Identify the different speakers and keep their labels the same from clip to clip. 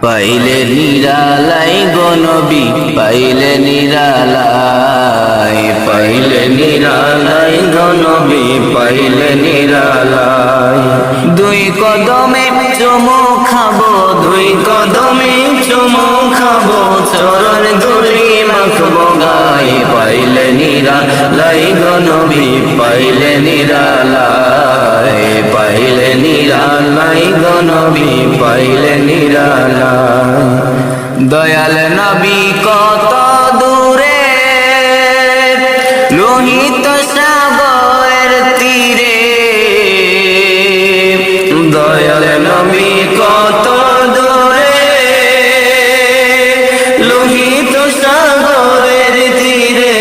Speaker 1: পাইলে নিরালাই গো নবী, পাইলে নিরালাই, পাইলে নিরালাই গো নবী, পাইলে নিরালাই। দুই কদমে চুমু খাবো, দুই কদমে চুমু খাবো, চরণ ধুলি মাখবো গায়ে। পাইলে নিরালাই গো নবী, পাইলে নিরালাই, পাইলে নিরালাই গো নবী, পাইলে নিরালাই। দয়াল নবী কত দূরে, লোহিত সাগরের তীরে। দয়াল নবী কত দূরে, লোহিত সাগরের তীরে।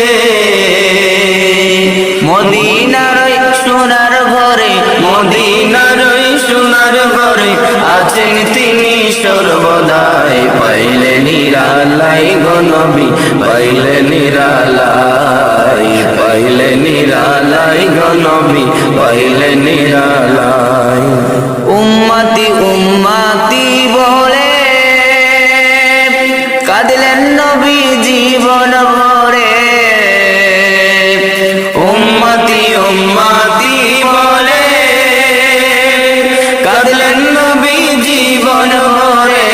Speaker 1: মদিনার সোনার ঘরে, মদিনার সোনার ঘরে আছেন তিনি সর্বদাই। পাইলে নিরালাই গো নবী, পাইলে নিরালাই, পাইলে নিরালাই গো নবী, পাইলে নিরালাই। উম্মতি উম্মতি বলে কাঁদলেন নবী জীবন ভরে। উম্মতি উম্মতি বলে কাঁদলেন নবী জীবন ভরে।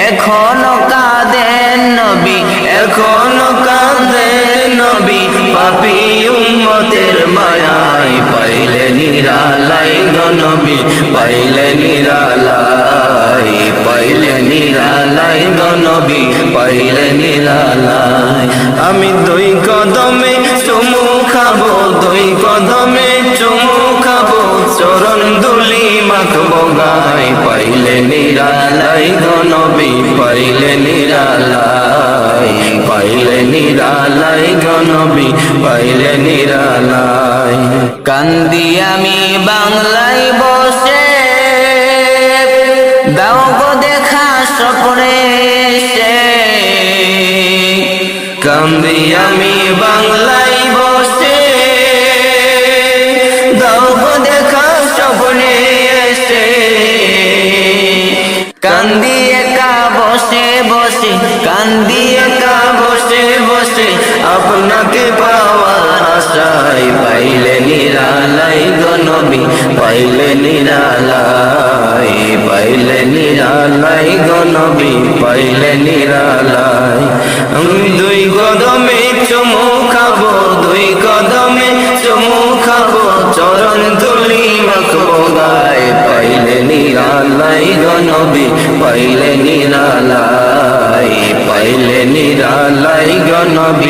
Speaker 1: এখনো কাঁদেন নবী, এখনো কাঁদেন নবী, পাপী উম্মতের মায়ায়। পাইলে নিরালাই গো নবী, পাইলে নিরালাই, পাইলে নিরালাই গো নবী, পাইলে নিরালাই। আমি দুই কদমে চুমু খাবো, দুই কদমে চুমু খাবো, চরণ ধুলি মাখবো গায়ে। পাইলে নিরালাই গো নবী, পাইলে নিরালাই, পাইলে নিরালাই গো নবী, পাইলে নিরালাই। কান্দি আমি বাংলায় বসে, দাও গো দেখা স্বপ্নে এসে। কান্দি আমি বাংলায় বসে, দাও গো দেখা স্বপ্নে এসে। কান্দি একা বসে বসে, কান্দি একা বসে বসে, আপনাকে পাওয়ার আশায়। পাইলে নিরালাই গো নবী, পাইলে নিরালাই, পাইলে নিরালাই গো নবী, পাইলে নিরালাই। আমি দুই কদমে চুমু খাবো, দুই কদমে চুমু খাবো, চরণ ধুলি মাখবো গায়ে। পাইলে নিরালাই গো নবী, পাইলে নিরালাই, পাইলে নিরালাই গো নবী।